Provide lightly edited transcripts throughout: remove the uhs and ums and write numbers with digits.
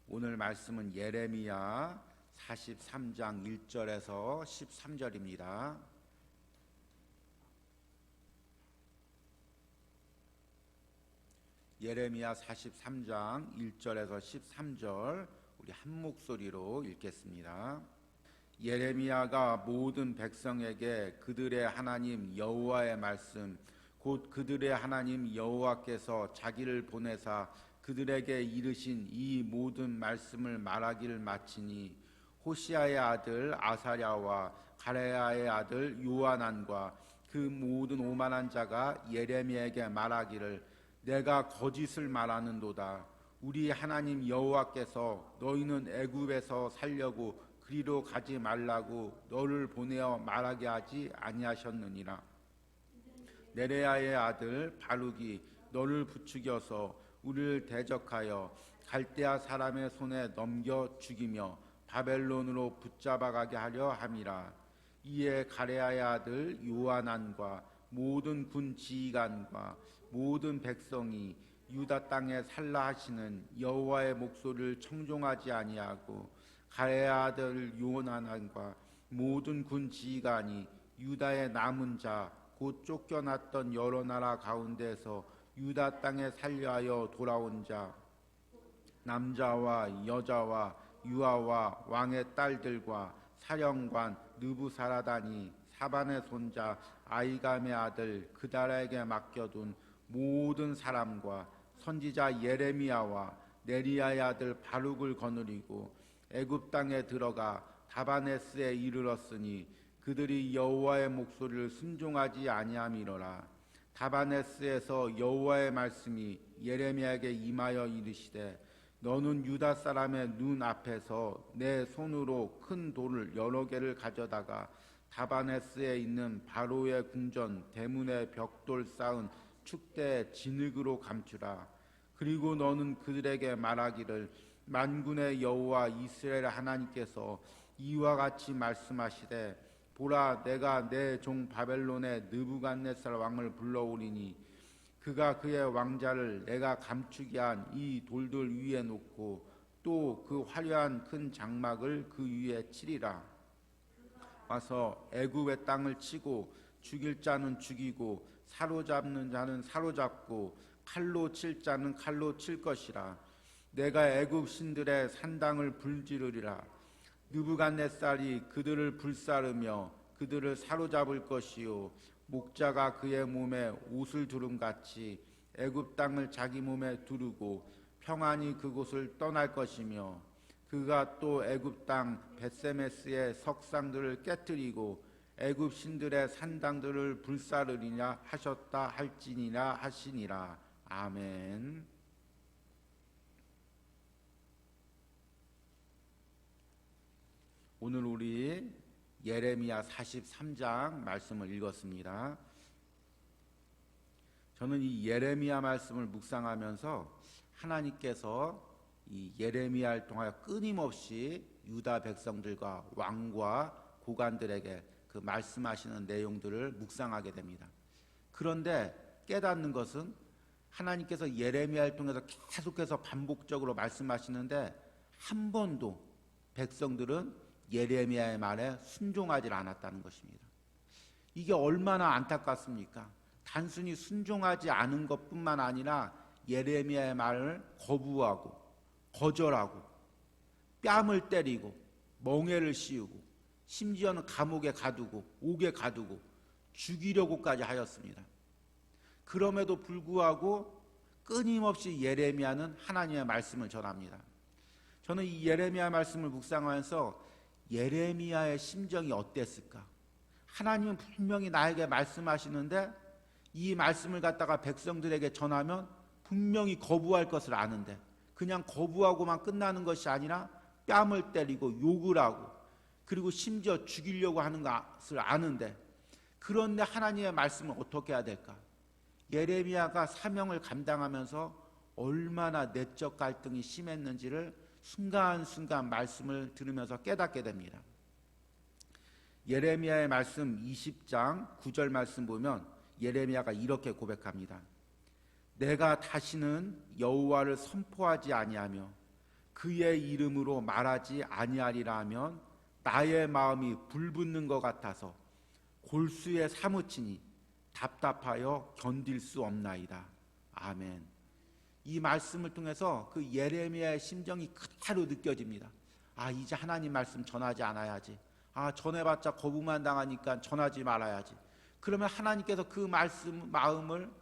오늘 말씀은 예레미야 43장 1절에서 13절입니다. 예레미야 43장 1절에서 13절 우리 한 목소리로 읽겠습니다. 예레미야가 모든 백성에게 그들의 하나님 여호와의 말씀 곧 그들의 하나님 여호와께서 자기를 보내사 그들에게 이르신 이 모든 말씀을 말하기를 마치니 호시아의 아들 아사랴와 가레야의 아들 요하난과 그 모든 오만한 자가 예레미야에게 말하기를 내가 거짓을 말하는도다. 우리 하나님 여호와께서 너희는 애굽에서 살려고 그리로 가지 말라고 너를 보내어 말하게 하지 아니하셨느니라. 네레야의 아들 바룩이 너를 부추겨서 우리를 대적하여 갈대아 사람의 손에 넘겨 죽이며 바벨론으로 붙잡아가게 하려 함이라. 이에 가레야의 아들 요하난과 모든 군 지휘관과 모든 백성이 유다 땅에 살라 하시는 여호와의 목소리를 청종하지 아니하고 가레야의 아들 요하난과 모든 군 지휘관이 유다의 남은 자 곧 쫓겨났던 여러 나라 가운데서 유다 땅에 살려하여 돌아온 자 남자와 여자와 유아와 왕의 딸들과 사령관 느부사라단이 사반의 손자 아이감의 아들 그다라에게 맡겨둔 모든 사람과 선지자 예레미야와 네리야의 아들 바룩을 거느리고 애굽 땅에 들어가 다바네스에 이르렀으니 그들이 여호와의 목소리를 순종하지 아니함이로라. 다바네스에서 여호와의 말씀이 예레미야에게 임하여 이르시되 너는 유다 사람의 눈 앞에서 내 손으로 큰 돌을 여러 개를 가져다가 다바네스에 있는 바로의 궁전 대문의 벽돌 쌓은 축대의 진흙으로 감추라. 그리고 너는 그들에게 말하기를 만군의 여호와 이스라엘 하나님께서 이와 같이 말씀하시되 보라 내가 내 종 바벨론의 느부갓네살 왕을 불러오리니 그가 그의 왕자를 내가 감추게 한 이 돌들 위에 놓고 또 그 화려한 큰 장막을 그 위에 치리라. 와서 애굽의 땅을 치고 죽일 자는 죽이고 사로잡는 자는 사로잡고 칼로 칠 자는 칼로 칠 것이라. 내가 애굽 신들의 산당을 불지르리라. 느부갓네살이 그들을 불사르며 그들을 사로잡을 것이요 목자가 그의 몸에 옷을 두름같이 애굽 땅을 자기 몸에 두르고 평안히 그곳을 떠날 것이며 그가 또 애굽 땅 벳세메스의 석상들을 깨뜨리고 애굽 신들의 산당들을 불사르리냐 하셨다 할지니라 하시니라. 아멘. 오늘 우리 예레미야 43장 말씀을 읽었습니다. 저는 이 예레미야 말씀을 묵상하면서 하나님께서 이 예레미야를 통하여 끊임없이 유다 백성들과 왕과 고관들에게 그 말씀하시는 내용들을 묵상하게 됩니다. 그런데 깨닫는 것은 하나님께서 예레미야를 통해서 계속해서 반복적으로 말씀하시는데 한 번도 백성들은 예레미야의 말에 순종하지 않았다는 것입니다. 이게 얼마나 안타깝습니까? 단순히 순종하지 않은 것뿐만 아니라 예레미야의 말을 거부하고 거절하고 뺨을 때리고 멍에를 씌우고 심지어는 감옥에 가두고 옥에 가두고 죽이려고까지 하였습니다. 그럼에도 불구하고 끊임없이 예레미야는 하나님의 말씀을 전합니다. 저는 이 예레미야 말씀을 묵상하면서 예레미야의 심정이 어땠을까? 하나님은 분명히 나에게 말씀하시는데 이 말씀을 갖다가 백성들에게 전하면 분명히 거부할 것을 아는데 그냥 거부하고만 끝나는 것이 아니라 뺨을 때리고 욕을 하고 그리고 심지어 죽이려고 하는 것을 아는데 그런데 하나님의 말씀을 어떻게 해야 될까? 예레미야가 사명을 감당하면서 얼마나 내적 갈등이 심했는지를 순간순간 말씀을 들으면서 깨닫게 됩니다. 예레미야의 말씀 20장 9절 말씀 보면 예레미야가 이렇게 고백합니다. 내가 다시는 여호와를 선포하지 아니하며 그의 이름으로 말하지 아니하리라 하면 나의 마음이 불붙는 것 같아서 골수에 사무치니 답답하여 견딜 수 없나이다. 아멘. 이 말씀을 통해서 그 예레미야의 심정이 그대로 느껴집니다. 이제 하나님 말씀 전하지 않아야지. 전해봤자 거부만 당하니까 전하지 말아야지. 그러면 하나님께서 그 마음을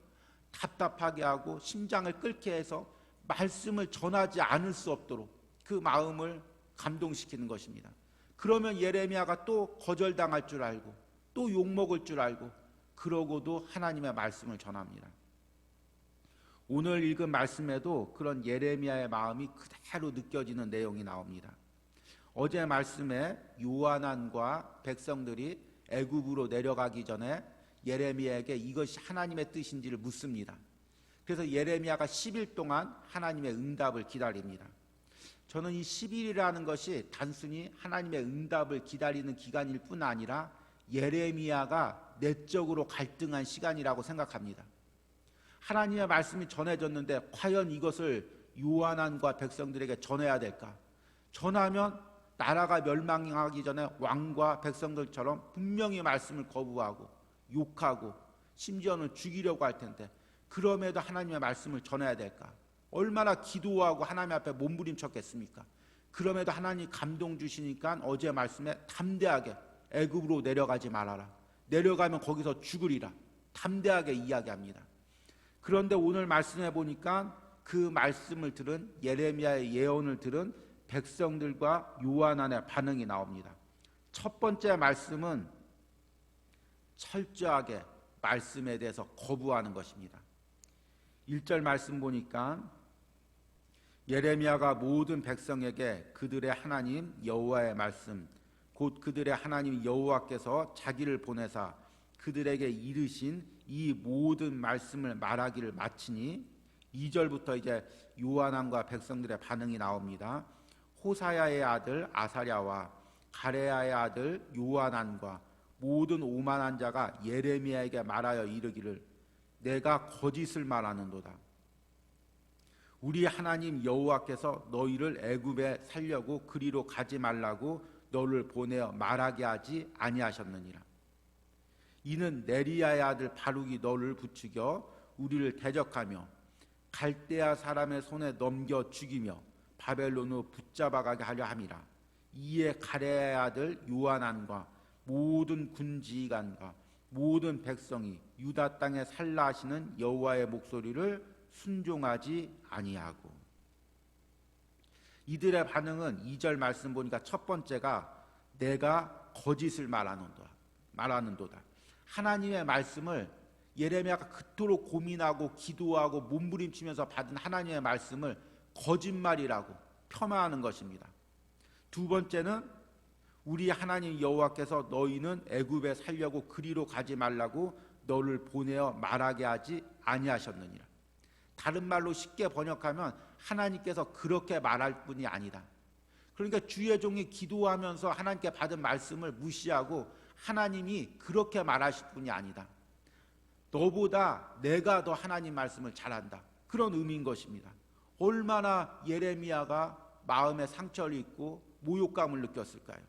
답답하게 하고 심장을 끓게 해서 말씀을 전하지 않을 수 없도록 그 마음을 감동시키는 것입니다. 그러면 예레미야가 또 거절당할 줄 알고 또 욕먹을 줄 알고 그러고도 하나님의 말씀을 전합니다. 오늘 읽은 말씀에도 그런 예레미야의 마음이 그대로 느껴지는 내용이 나옵니다. 어제 말씀에 요한안과 백성들이 애굽으로 내려가기 전에 예레미야에게 이것이 하나님의 뜻인지를 묻습니다. 그래서 예레미야가 10일 동안 하나님의 응답을 기다립니다. 저는 이 10일이라는 것이 단순히 하나님의 응답을 기다리는 기간일 뿐 아니라 예레미야가 내적으로 갈등한 시간이라고 생각합니다. 하나님의 말씀이 전해졌는데 과연 이것을 요한안과 백성들에게 전해야 될까? 전하면 나라가 멸망하기 전에 왕과 백성들처럼 분명히 말씀을 거부하고 욕하고 심지어는 죽이려고 할 텐데 그럼에도 하나님의 말씀을 전해야 될까? 얼마나 기도하고 하나님 앞에 몸부림쳤겠습니까? 그럼에도 하나님 감동 주시니까 어제 말씀에 담대하게 애굽으로 내려가지 말아라. 내려가면 거기서 죽으리라. 담대하게 이야기합니다. 그런데 오늘 말씀해 보니까 그 말씀을 들은 예레미야의 예언을 들은 백성들과 요한안의 반응이 나옵니다. 첫 번째 말씀은 철저하게 말씀에 대해서 거부하는 것입니다. 1절 말씀 보니까 예레미야가 모든 백성에게 그들의 하나님 여호와의 말씀 곧 그들의 하나님 여호와께서 자기를 보내사 그들에게 이르신 이 모든 말씀을 말하기를 마치니 2절부터 이제 요한안과 백성들의 반응이 나옵니다. 호사야의 아들 아사랴와 가레야의 아들 요한안과 모든 오만한 자가 예레미야에게 말하여 이르기를 내가 거짓을 말하는도다. 우리 하나님 여호와께서 너희를 애굽에 살려고 그리로 가지 말라고 너를 보내어 말하게 하지 아니하셨느니라. 이는 네리야의 아들 바룩이 너를 부추겨 우리를 대적하며 갈대아 사람의 손에 넘겨 죽이며 바벨론으로 붙잡아가게 하려 함이라. 이에 가레야의 아들 요한안과 모든 군지관과 모든 백성이 유다 땅에 살라 하시는 여호와의 목소리를 순종하지 아니하고. 이들의 반응은 2절 말씀 보니까 첫 번째가 내가 거짓을 말하는도다. 하나님의 말씀을 예레미야가 그토록 고민하고 기도하고 몸부림치면서 받은 하나님의 말씀을 거짓말이라고 폄하하는 것입니다. 두 번째는 우리 하나님 여호와께서 너희는 애굽에 살려고 그리로 가지 말라고 너를 보내어 말하게 하지 아니하셨느니라. 다른 말로 쉽게 번역하면 하나님께서 그렇게 말할 뿐이 아니다. 그러니까 주의 종이 기도하면서 하나님께 받은 말씀을 무시하고 하나님이 그렇게 말하실 뿐이 아니다. 너보다 내가 더 하나님 말씀을 잘한다. 그런 의미인 것입니다. 얼마나 예레미야가 마음에 상처를 입고 모욕감을 느꼈을까요?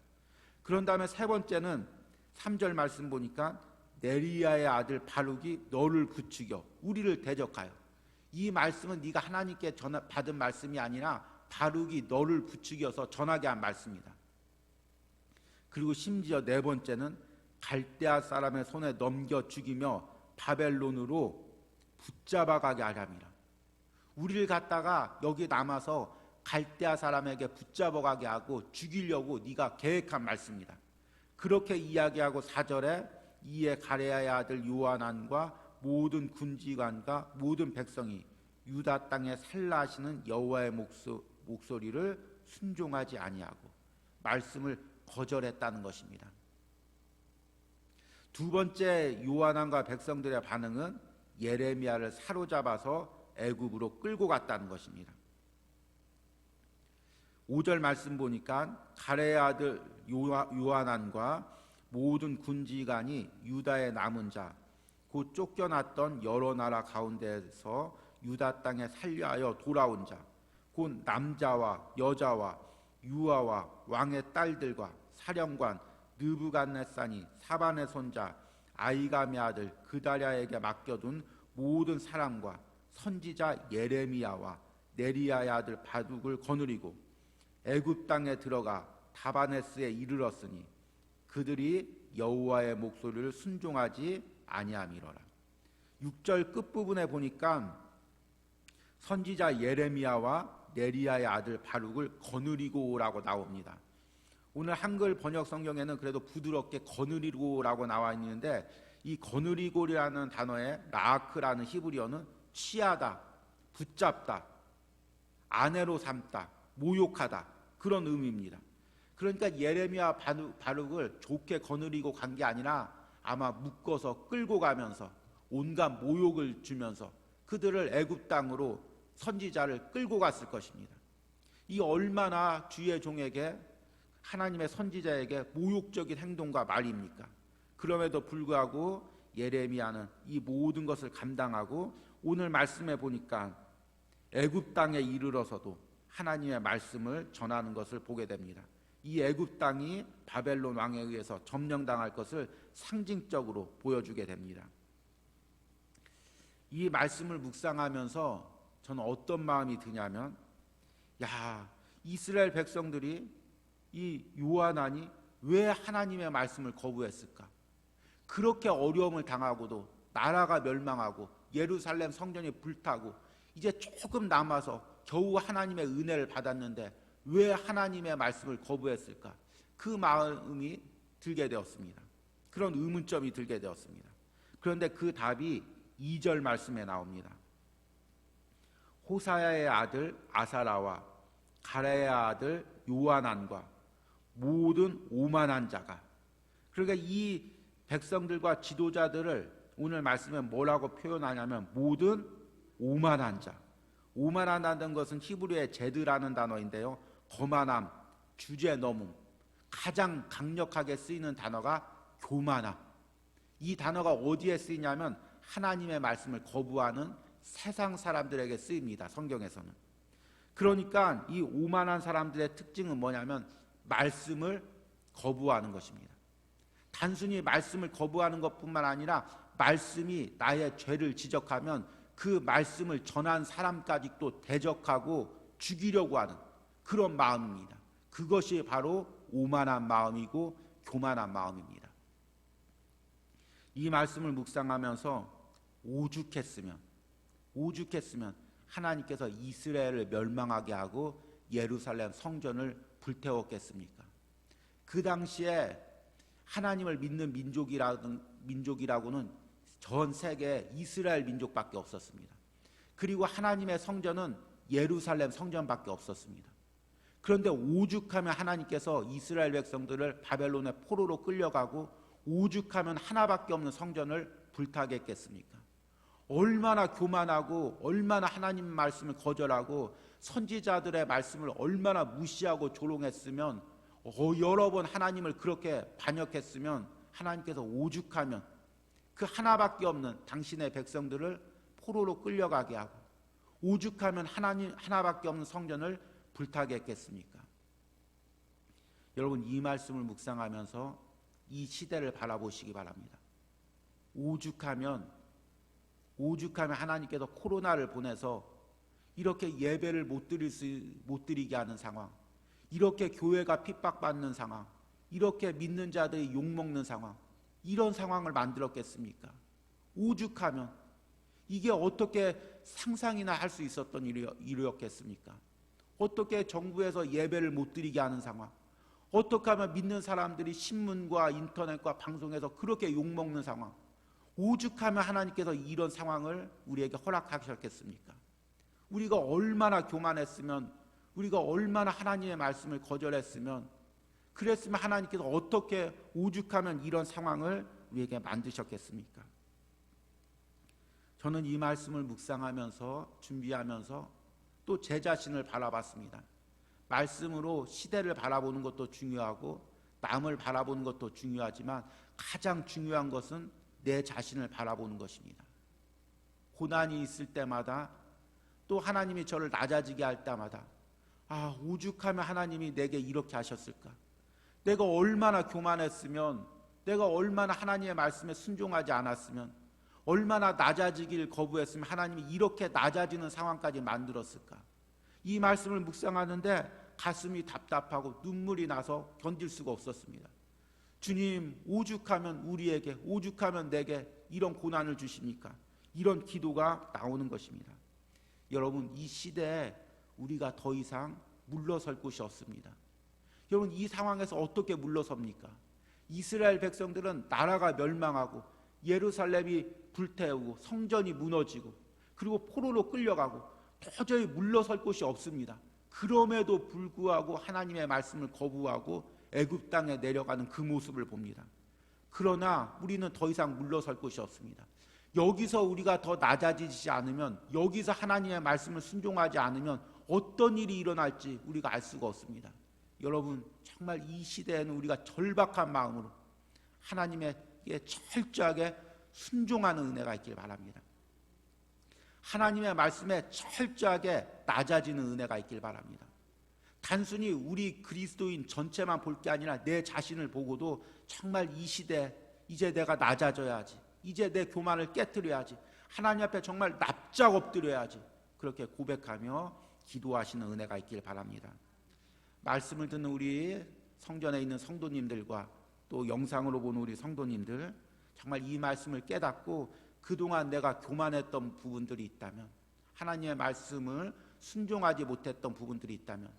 그런 다음에 세 번째는 3절 말씀 보니까 네리야의 아들 바룩이 너를 부추겨 우리를 대적하여. 이 말씀은 네가 하나님께 받은 말씀이 아니라 바룩이 너를 부추겨서 전하게 한 말씀이다. 그리고 심지어 네 번째는 갈대아 사람의 손에 넘겨 죽이며 바벨론으로 붙잡아가게 하렵니다. 우리를 갖다가 여기 남아서 갈대아 사람에게 붙잡아가게 하고 죽이려고 네가 계획한 말씀이다. 그렇게 이야기하고 4절에 이에 가레야의 아들 요한안과 모든 군지관과 모든 백성이 유다 땅에 살라 하시는 여호와의 목소리를 순종하지 아니하고 말씀을 거절했다는 것입니다. 두 번째 요한안과 백성들의 반응은 예레미야를 사로잡아서 애굽으로 끌고 갔다는 것입니다. 5절 말씀 보니까 가레의 아들 요한안과 모든 군지관이 유다의 남은 자 곧 쫓겨났던 여러 나라 가운데에서 유다 땅에 살려하여 돌아온 자 곧 남자와 여자와 유아와 왕의 딸들과 사령관 느부갓네살이 사반의 손자 아이감의 아들 그다랴에게 맡겨둔 모든 사람과 선지자 예레미야와 네리야의 아들 바둑을 거느리고 애굽 땅에 들어가 다바네스에 이르렀으니 그들이 여호와의 목소리를 순종하지 아니함이로라. 6절 끝부분에 보니까 선지자 예레미야와 네리야의 아들 바룩을 거느리고라고 나옵니다. 오늘 한글 번역 성경에는 그래도 부드럽게 거느리고라고 나와 있는데 이 거느리고라는 단어에 라크라는 히브리어는 취하다, 붙잡다, 아내로 삼다, 모욕하다 그런 의미입니다. 그러니까 예레미야 바룩을 좋게 거느리고 간 게 아니라 아마 묶어서 끌고 가면서 온갖 모욕을 주면서 그들을 애굽 땅으로 선지자를 끌고 갔을 것입니다. 이 얼마나 주의 종에게 하나님의 선지자에게 모욕적인 행동과 말입니까? 그럼에도 불구하고 예레미야는 이 모든 것을 감당하고 오늘 말씀에 보니까 애굽 땅에 이르러서도 하나님의 말씀을 전하는 것을 보게 됩니다. 이 애굽 땅이 바벨론 왕에 의해서 점령당할 것을 상징적으로 보여주게 됩니다. 이 말씀을 묵상하면서 저는 어떤 마음이 드냐면, 이스라엘 백성들이 이 요한안이 왜 하나님의 말씀을 거부했을까? 그렇게 어려움을 당하고도 나라가 멸망하고 예루살렘 성전이 불타고 이제 조금 남아서 겨우 하나님의 은혜를 받았는데 왜 하나님의 말씀을 거부했을까? 그 마음이 들게 되었습니다. 그런 의문점이 들게 되었습니다. 그런데 그 답이 2절 말씀에 나옵니다. 호사야의 아들 아사라와 가랴의 아들 요하난과 모든 오만한 자가, 그러니까 이 백성들과 지도자들을 오늘 말씀에 뭐라고 표현하냐면 모든 오만한 자. 오만하다는 것은 히브리어의 제드라는 단어인데요, 거만함, 주제넘음, 가장 강력하게 쓰이는 단어가 교만함. 이 단어가 어디에 쓰이냐면 하나님의 말씀을 거부하는 세상 사람들에게 쓰입니다, 성경에서는. 그러니까 이 오만한 사람들의 특징은 뭐냐면 말씀을 거부하는 것입니다. 단순히 말씀을 거부하는 것뿐만 아니라 말씀이 나의 죄를 지적하면 그 말씀을 전한 사람까지 또 대적하고 죽이려고 하는 그런 마음입니다. 그것이 바로 오만한 마음이고 교만한 마음입니다. 이 말씀을 묵상하면서 오죽했으면 하나님께서 이스라엘을 멸망하게 하고 예루살렘 성전을 불태웠겠습니까? 그 당시에 하나님을 믿는 민족이라고는 전 세계에 이스라엘 민족밖에 없었습니다. 그리고 하나님의 성전은 예루살렘 성전밖에 없었습니다. 그런데 오죽하면 하나님께서 이스라엘 백성들을 바벨론의 포로로 끌려가고 오죽하면 하나밖에 없는 성전을 불타게 했겠습니까? 얼마나 교만하고 얼마나 하나님 말씀을 거절하고 선지자들의 말씀을 얼마나 무시하고 조롱했으면, 여러 번 하나님을 그렇게 반역했으면 하나님께서 오죽하면 그 하나밖에 없는 당신의 백성들을 포로로 끌려가게 하고 오죽하면 하나님 하나밖에 없는 성전을 불타게 했겠습니까? 여러분, 이 말씀을 묵상하면서 이 시대를 바라보시기 바랍니다. 오죽하면 하나님께서 코로나를 보내서 이렇게 예배를 못 드리게 하는 상황, 이렇게 교회가 핍박받는 상황, 이렇게 믿는 자들이 욕먹는 상황, 이런 상황을 만들었겠습니까? 오죽하면 이게 어떻게 상상이나 할 수 있었던 일이었겠습니까? 어떻게 정부에서 예배를 못 드리게 하는 상황, 어떻게 하면 믿는 사람들이 신문과 인터넷과 방송에서 그렇게 욕먹는 상황, 오죽하면 하나님께서 이런 상황을 우리에게 허락하셨겠습니까? 우리가 얼마나 교만했으면, 우리가 얼마나 하나님의 말씀을 거절했으면, 그랬으면 하나님께서 어떻게 오죽하면 이런 상황을 우리에게 만드셨겠습니까? 저는 이 말씀을 묵상하면서 준비하면서 또 제 자신을 바라봤습니다. 말씀으로 시대를 바라보는 것도 중요하고 남을 바라보는 것도 중요하지만 가장 중요한 것은 내 자신을 바라보는 것입니다. 고난이 있을 때마다 또 하나님이 저를 낮아지게 할 때마다 오죽하면 하나님이 내게 이렇게 하셨을까? 내가 얼마나 교만했으면, 내가 얼마나 하나님의 말씀에 순종하지 않았으면, 얼마나 낮아지길 거부했으면 하나님이 이렇게 낮아지는 상황까지 만들었을까? 이 말씀을 묵상하는데 가슴이 답답하고 눈물이 나서 견딜 수가 없었습니다. 주님, 오죽하면 우리에게, 오죽하면 내게 이런 고난을 주십니까? 이런 기도가 나오는 것입니다. 여러분, 이 시대에 우리가 더 이상 물러설 곳이 없습니다. 여러분, 이 상황에서 어떻게 물러섭니까? 이스라엘 백성들은 나라가 멸망하고 예루살렘이 불태우고 성전이 무너지고 그리고 포로로 끌려가고 도저히 물러설 곳이 없습니다. 그럼에도 불구하고 하나님의 말씀을 거부하고 애굽 땅에 내려가는 그 모습을 봅니다. 그러나 우리는 더 이상 물러설 곳이 없습니다. 여기서 우리가 더 낮아지지 않으면, 여기서 하나님의 말씀을 순종하지 않으면 어떤 일이 일어날지 우리가 알 수가 없습니다. 여러분, 정말 이 시대에는 우리가 절박한 마음으로 하나님에게 철저하게 순종하는 은혜가 있길 바랍니다. 하나님의 말씀에 철저하게 낮아지는 은혜가 있길 바랍니다. 단순히 우리 그리스도인 전체만 볼 게 아니라 내 자신을 보고도 정말 이 시대 이제 내가 낮아져야지, 이제 내 교만을 깨트려야지, 하나님 앞에 정말 납작 엎드려야지, 그렇게 고백하며 기도하시는 은혜가 있길 바랍니다. 말씀을 듣는 우리 성전에 있는 성도님들과 또 영상으로 보는 우리 성도님들, 정말 이 말씀을 깨닫고 그동안 내가 교만했던 부분들이 있다면, 하나님의 말씀을 순종하지 못했던 부분들이 있다면,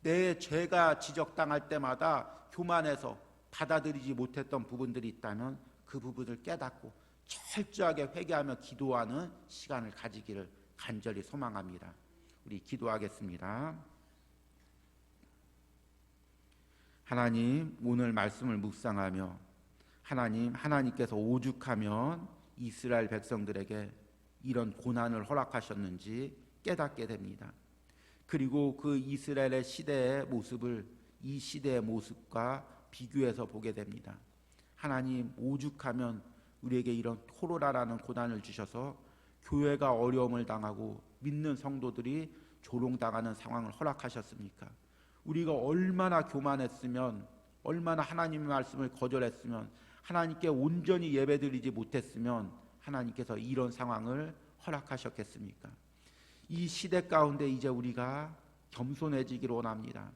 내 죄가 지적당할 때마다 교만해서 받아들이지 못했던 부분들이 있다면 그 부분을 깨닫고 철저하게 회개하며 기도하는 시간을 가지기를 간절히 소망합니다. 우리 기도하겠습니다. 하나님, 오늘 말씀을 묵상하며 하나님께서 오죽하면 이스라엘 백성들에게 이런 고난을 허락하셨는지 깨닫게 됩니다. 그리고 그 이스라엘의 시대의 모습을 이 시대의 모습과 비교해서 보게 됩니다. 하나님, 오죽하면 우리에게 이런 코로나라는 고난을 주셔서 교회가 어려움을 당하고 믿는 성도들이 조롱당하는 상황을 허락하셨습니까? 우리가 얼마나 교만했으면, 얼마나 하나님의 말씀을 거절했으면, 하나님께 온전히 예배드리지 못했으면 하나님께서 이런 상황을 허락하셨겠습니까? 이 시대 가운데 이제 우리가 겸손해지기를 원합니다.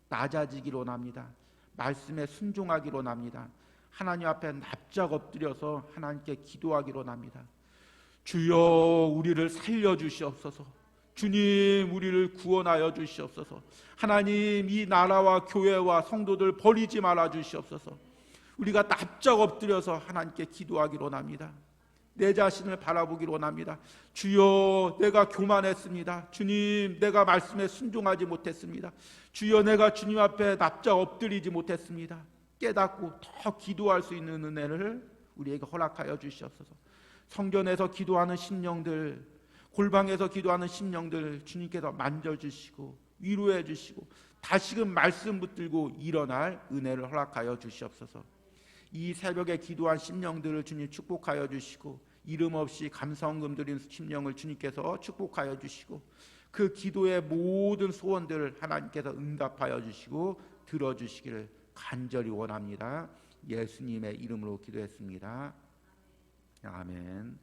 낮아지기를 원합니다. 말씀에 순종하기를 원합니다. 하나님 앞에 납작 엎드려서 하나님께 기도하기를 원합니다. 주여, 우리를 살려주시옵소서. 주님, 우리를 구원하여 주시옵소서. 하나님, 이 나라와 교회와 성도들 버리지 말아 주시옵소서. 우리가 납작 엎드려서 하나님께 기도하기를 원합니다. 내 자신을 바라보기를 원합니다. 주여, 내가 교만했습니다. 주님, 내가 말씀에 순종하지 못했습니다. 주여, 내가 주님 앞에 납작 엎드리지 못했습니다. 깨닫고 더 기도할 수 있는 은혜를 우리에게 허락하여 주시옵소서. 성전에서 기도하는 심령들, 골방에서 기도하는 심령들 주님께서 만져주시고 위로해 주시고 다시금 말씀 붙들고 일어날 은혜를 허락하여 주시옵소서. 이 새벽에 기도한 심령들을 주님 축복하여 주시고, 이름 없이 감사헌금 드린 심령을 주님께서 축복하여 주시고, 그 기도의 모든 소원들을 하나님께서 응답하여 주시고 들어주시기를 간절히 원합니다. 예수님의 이름으로 기도했습니다. 아멘.